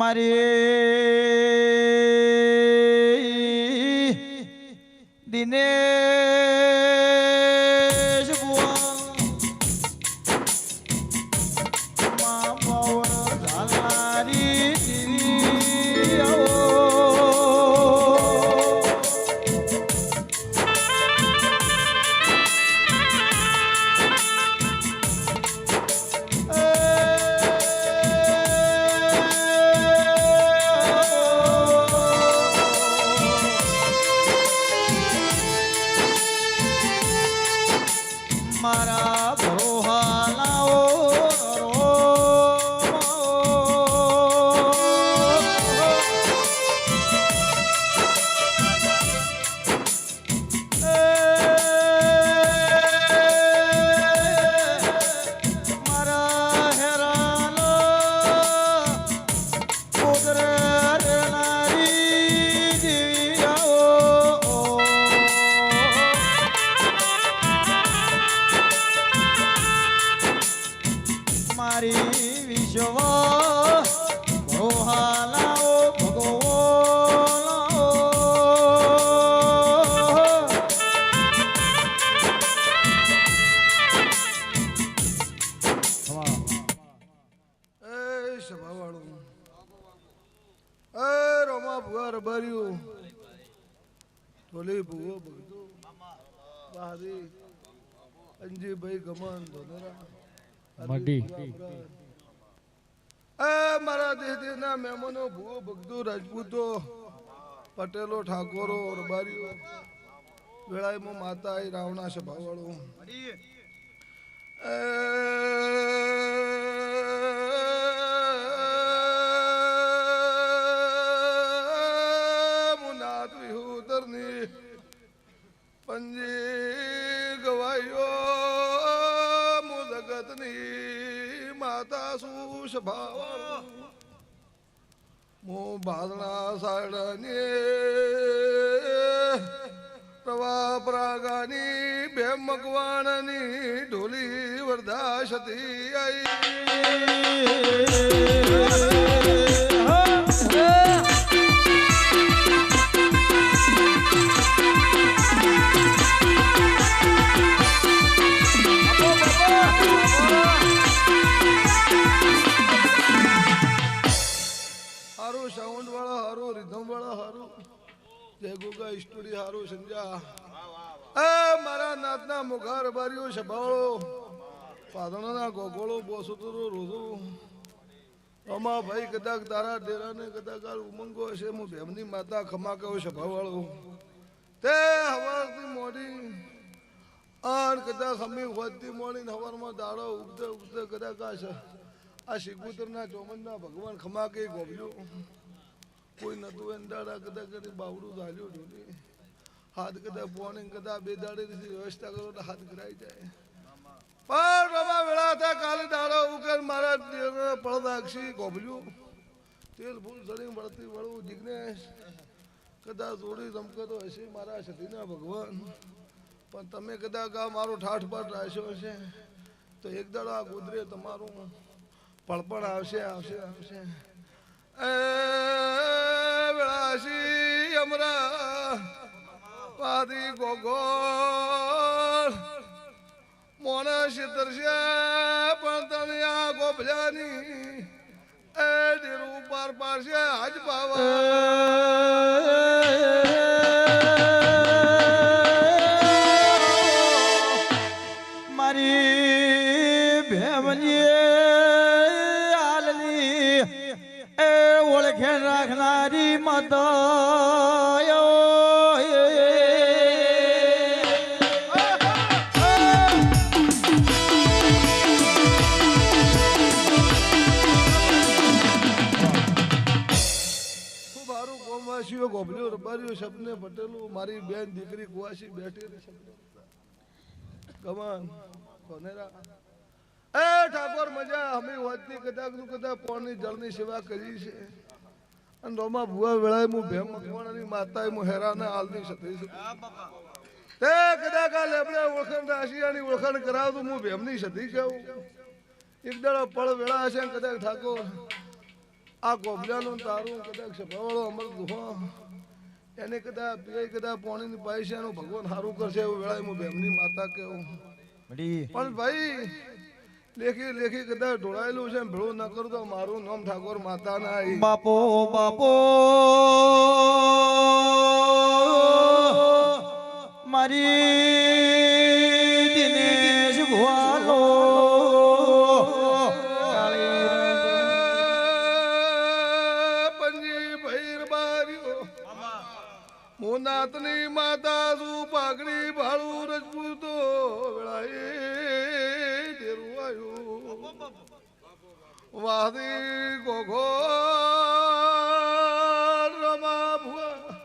મારી દિનેશ બુઆ માં પવન ઝાલારી જીવી આવો મારા ભરોહાલાઓ મારા હેરાનો ઉગરે રેનારી જીવ્યાઓ મારી વિશ્વ ભરોહાલાઓ ભગવાલાઓ એ સભાવાળું એ રોમા ભુવા રબાર્યું ઢોલી ભુવો ભગતો બહારી અંજીભાઈ ગમન ધોનરા મડી એ મારા દેહના મહેમાનો ભુવો ભગતો રાજપૂતો પટેલો ઠાકોરો રબારીઓ વેળાઈમાં માતા રાવણા સભાવાળો મુનાત વિહુતરની પંજી ગવાયો મુ જગતની માતા સુશભાવાળો મુ બાદણા સાયડાની પ્રવા પ્રાગાની બે મગવાણની ઢોલી વરદાશતી હારું સાઉન્ડ વાળા હારું રિધમ વાળા હારું જય ગોગા સ્ટુડિયો હારું સંજા એ મારા નાતના મુખાર બારીઓ સભાળો પાદણના ગોગોળો બોસુતરો રોધો અમા ભાઈ કદાચ તારા ડેરાને કદાચ ઉમંગો હશે હું ભેમની માતા ખમા કહું સભાવાળો તે હવારથી મોડી આન કદાચ હમી વધતી મોડી હવારમાં દાડો ઉગતે ઉગતે કદાચ આ શિગુતરના ચોમનના ભગવાન ખમા કે ગોભ્યું કોઈ નતું એને દાડા કદાચ કરી બાવડું ઝાલ્યું ઢોલી હાથ કદાચ પોણે કદાચ બે દાડે વ્યવસ્થા કરો તો હાથ કરાઈ જાય પણ બાબા વેળા હતા કાલે દાડો ઉકેલ મારા પડદાક્ષી ગોભલ્યું તેલ ફૂલ સડી મળતી વળવું જિજ્ઞેશ કદાચ જોડી રમકતો હશે મારા સતીના ભગવાન પણ તમે કદાચ આ મારો ઠાઠ પાઠ રાખ્યો હશે તો એક દાડો આ ગોદરે તમારું પળપણ આવશે આવશે આવશે એ વેળાશી અમરા પાદી ગોગોળ મોને શીતરશે પણ તને આ ગોભજાની એ ડેરું પાર પાડશે આજ પાવા મારી ભેમજી આલની એ ઓળખે રાખનારી માતા ગોભલ્યો રબારીઓ સપને પટેલું મારી બેન દીકરી કુવાસી બેઠી ગમન કોનેરા એ ઠાકોર મજા અમે વાતની કદાચ નું કદાચ પોની જળની સેવા કરી છે અને રોમા ભુવા વેળાએ હું ભેમ મકવાણાની માતાએ હું હેરાના હાલની સતી છું તે કદાચ આ લેબડે ઓળખાણ રાશિયાની ઓળખાણ કરાવતું હું ભેમની સતી કહું એક દાડો પળ વેળા હશે કદાચ ઠાકોર આ ગોબલાનું તારું કદાચ સભાવાળો અમર દુહો એને કદાચ પીએ કદાચ પાણીની પૈસાનું ભગવાન સારું કરશે એવું વેળાએ હું બેમની માતા કેવું વડી પણ ભાઈ લેખી લેખી કદાચ ઢોળાયેલું છે ભેળું ન કરું તો મારું નામ ઠાકોર માતા ના બાપો બાપો મારી દિનેશ ભુવાનો પંજી ભૈર બાર્યો મોનાતની માતા શું પાઘડી ભાળું રજપૂતો વેળાએ ડેરું આવ્યું વાદી ગોઘો રમા ભુવા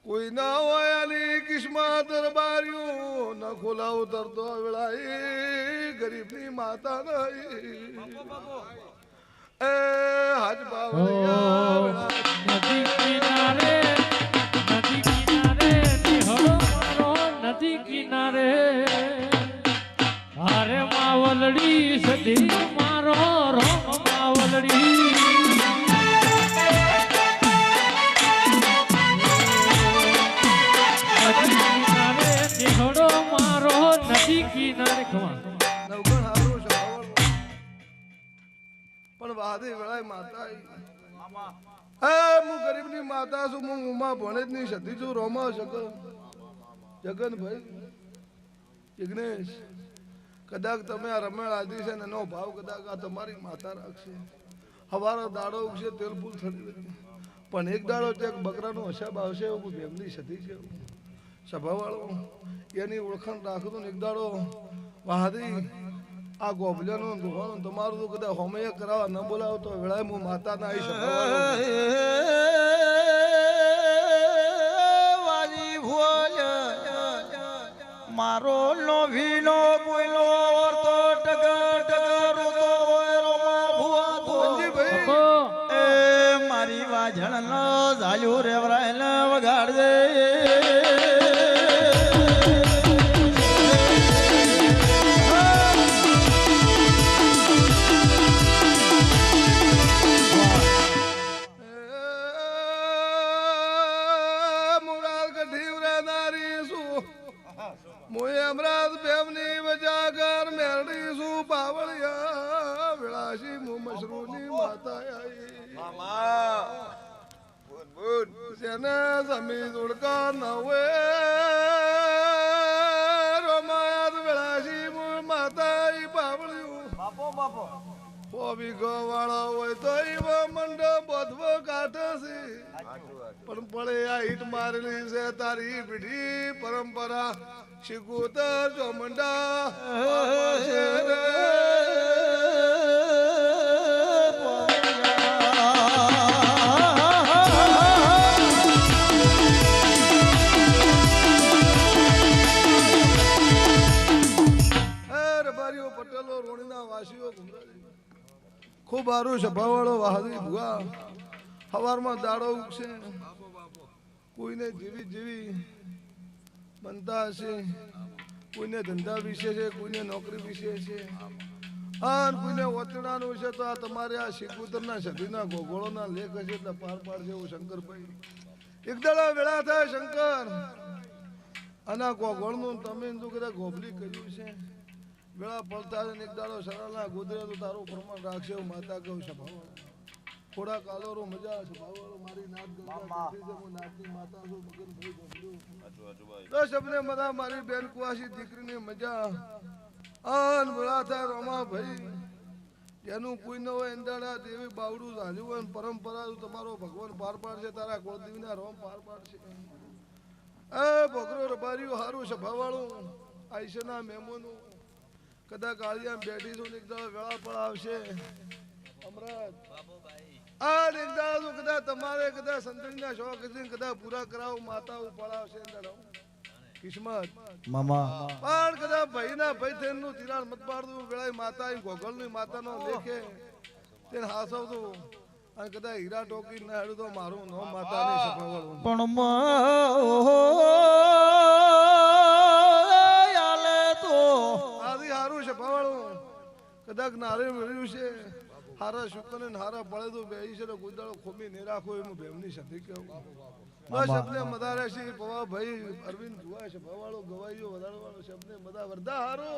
કોઈ ના હોય આની કિસ્મત દરબાર્યું ન ખોલાવ તરતો વેળાએ ગરીબની માતા નહીં એ હાજ બાવળિયા નદી કિનારે નિહળો મારો નદી કિનારે હારે માવલડી સદી મારો રોમ માવલડી નદી કિનારે નિહળો મારો નદી કિનારે ખવા નવગણ હારું સવાળ પણ વાદી વેળાએ માતા હું ગરીબની માતા છું હું ઉમા ભણેજની સતી છું રોમા જગનભાઈ જિગ્નેશ કદાચ તમે આ રમેળ આદિ છે ને એનો ભાવ કદાચ આ તમારી માતા રાખશે હવારો દાડો ઉગશે તેલ ફૂલ થતી પણ એક દાડો ચેક બકરાનો હિસાબ આવશે એવું બેમની સતી છે સભાવાળો એની ઓળખાણ રાખું તો એક દાડો વાહદી આ ગોભલાનું દુવાનું તમારું તો કદાચ હોમય કરાવવા ન બોલાવો તો વેળાએ હું માતા ના આવી સભાવાળો વાલી ભોજ મારો નો ભીનો કોઈનો તો ટગર ટગર તો હોય રોમા ભુવા તો ભાઈ એ મારી વાજણ ન ઝાલ્યું રેવરાય ન વગાડજે મુરાદ ગઢી નારી શું મોય અમરાજ બેમની વજાગર મેરડી શું પાવળિયા વિળાસી મુ મશરૂની માતા આઈ જેને જમી જોડકા ન હોય રોમાયાદ વિળાસી મુ માતા આઈ પાવળિયું વિઘો વાળો હોય તો એવો મંડપ બધવો કાઢે છે પણ પડે આ ઈટ મારેલી છે તારી પીઢી પરંપરા શીખુતર ચોમંડા રબારીઓ પટેલો રોણીના વાસીઓ ખૂબ સારું સભાવાળો વાહદી ભુવા સવારમાં દાડો ઉગશે કોઈને જેવી જેવી બનતા હશે કોઈને ધંધા વિશે છે કોઈને નોકરી વિશે છે અને કોઈને વચનાનું છે તો આ તમારે આ શીખુતરના સદીના ગોગોળોના લેખ હશે એટલે પાર પાડશે એવું શંકરભાઈ એક દાડા વેળા થાય શંકર અને આ ગોગોળનું તમે શું કદાચ ગોભલી કર્યું છે વેળા પડતા એક દાડો સરળના ગોદરે તો તારું પ્રમાણ રાખશે એવું માતા કહું સભાવાળો થોડા કાલોરો મજા છે ભાવાળો મારી નાત ગંગા હું નાતની માતા છું મગનભાઈ ગોભલું તો સબને મજા મારી બેન કુવાસી દીકરીની મજા આન વેળા થાય રોમા ભાઈ જેનું કોઈ ન હોય અંદાડા દેવી બાવડું ઝાલ્યું હોય પરંપરા તમારો ભગવાન પાર પાડશે તારા કુળદેવીના રોમ પાર પાડશે એ ભોગરો રબારીઓ હારું સભાવાળું આઈશના મહેમાનો કદાચ કાળિયા બેઠી છું એક દાડો વેળા પણ આવશે અમરાજ આ એક દાડો કદાચ તમારે કદાચ સંતણીના શોખ છે કદાચ પૂરા કરાવો માતા પડાવશે કિસ્મત મામા પણ કદાચ ભાઈના ભાઈ થઈને તિરાડ મત પાડતું વેળાએ માતા ગોગલની માતાનો લેખે તેને હાસવતું અને કદાચ હીરા ટોકી ના હેડું તો મારું નો માતાની સભાવાળું પણ આલે તો આથી હારું સભાવાળું કદાચ નારે મળ્યું છે હારા શુકર ને હારા પડે તો બે છે ને કોઈ દાડો ખોમી નહીં રાખો એમ ભેમની સાથે કેવું બસ શબ્દને મદારે છે પવા ભાઈ અરવિંદ જોવા છે ભવાળો ગવાઈયો વધારે વાળો શબ્દને મદા વરદા હારો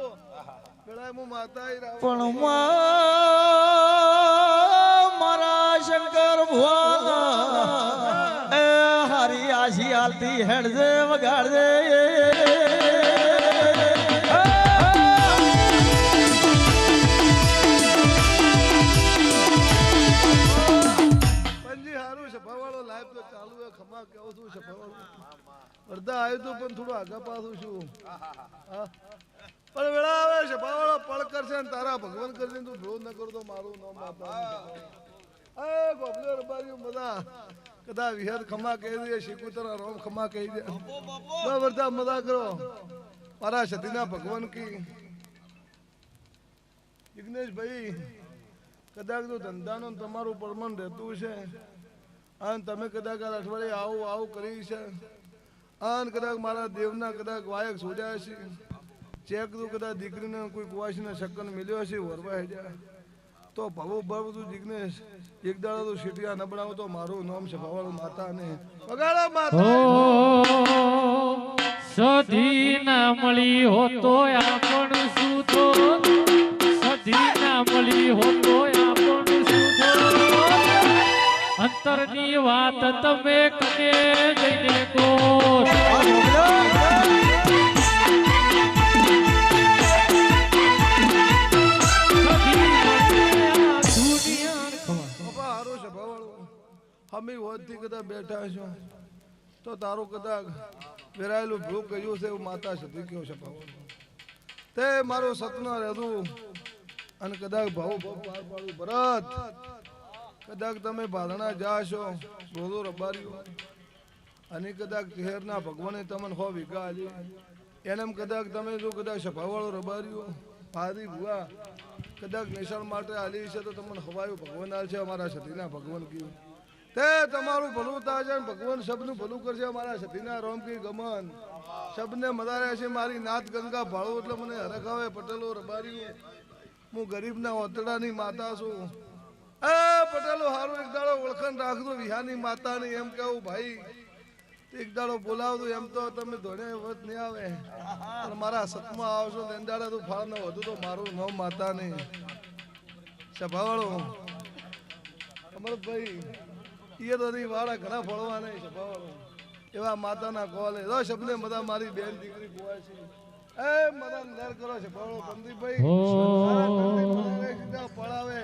પેલા હું માતા પણ મારા શંકર ભુવા એ હારી આશી હાલતી હેડજે વગાડજે પંજી હારું છે ભવાળો લાઈવ તો ચાલુ હે ખમા કેવું છું છે ભવાળો વરદા આવ્યું તો પણ થોડું આગા પાછું છું હા પણ વેળા આવે છે ભવાળો પળ કરશે ને તારા ભગવાન કરશે તું ભૂલ ન કરતો મારું નામ માતા એ ગોબલો રબારીઓ બધા કદા વિહર ખમા કહી દે શીકુતરા રોમ ખમા કહી દે વરદા મદા કરો મારા સતીના ભગવાન કી જિગ્નેશભાઈ કદાચ તો ધંધાનો તમારું પરમણ રહેતું છે અને તમે કદાચ આ અઠવાડિયે આવું આવું કરી છે અને કદાચ મારા દેવના કદાચ વાયક સોડ્યા છે ચેક તું કદાચ દીકરીને કોઈ કુવાસીને શકન મિલ્યો હશે વરવા હેજા તો ભાવો ભાવ તું જિગ્નેશ એક દાડો તું સીટિયા ન બનાવો તો મારું નામ છે ભવાળું માતા ને વગાડો માતા સધી ના મળી હોતો આપણ શું તો સધી ના મળી હોતો આપણ શું તો અંતરની વાત તમે કને જઈને કહો અમે હોદથી કદાચ બેઠા છો તો તારું કદાચ વેરાયેલું ભૂ કહ્યું છે એવું માતા સુધી કેવું છે તે મારું સપના રહેતું અને કદાચ ભાવ પાર પાડું ભરત કદાચ તમે ભાદણા જાશો રોજો રબાર્યું અને કદાચ શહેરના ભગવાને તમને હો વિકા આલી એને કદાચ તમે જો કદાચ સભાવાળો રબાર્યું ભાદી ભુવા કદાચ નિશાળ માટે આલી છે તો તમને હવાયું ભગવાન આલ છે અમારા સતીના ભગવાન કયું તે તમારું ભલું થાય છે ભગવાન સબનું ભલું કરશે અમારા સતીના રોમ કી ગમન સબને મદારે છે મારી નાથ ગંગા ભાળું એટલે મને હરખાવે પટેલો રબાર્યું હું ગરીબના ઓતડાની માતા છું એ પટેલો હારું એક દાડો ઓળખાણ રાખજો વિહાની માતાની એમ કેવું ભાઈ એક દાડો બોલાવતું એમ તો તમે ધોળે વત નહીં આવે પણ મારા સતમાં આવશો ને દાડે તું ફાળ ન વધુ તો મારું નામ માતા નહીં સભાવાળો અમરભાઈ એ તો નહીં વાળા ઘણા ફળવા નહીં સભાવાળો એવા માતાના કોલે રો શબ્દને બધા મારી બેન દીકરી બોવાય છે એ મદા નર કરો છે ભાવળો બંદીભાઈ સીધા પડાવે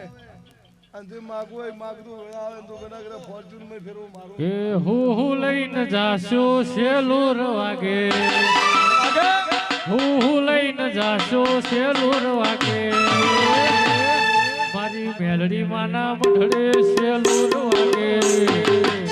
અને જે માગવું હોય માગતું આવે તું કદાચ ફોર્ચ્યુન માં ફેરવું મારું કે હું લઈને જાશો સેલુર વાગે હું લઈને જાશો સેલુર વાગે મારી મેલડી માના મઢડે સેલુર વાગે